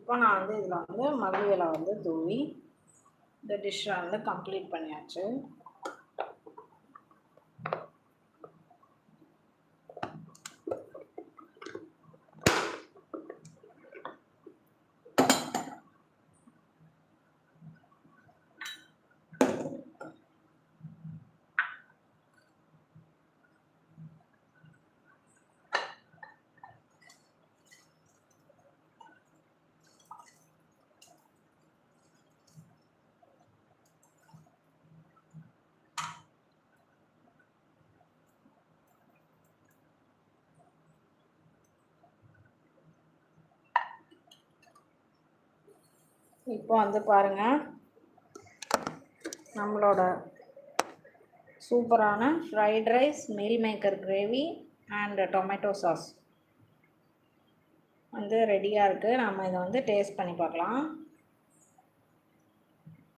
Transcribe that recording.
இப்போ நான் வந்து இதில் வந்து மல்லி இலை வந்து தூவி இந்த டிஷ்ஷை வந்து கம்ப்ளீட் பண்ணியாச்சு. இப்போ வந்து பாருங்கள், நம்மளோட சூப்பரான fried rice, meal maker gravy and tomato sauce வந்து ரெடியாக இருக்குது. நம்ம இதை வந்து டேஸ்ட் பண்ணி பார்க்கலாம்.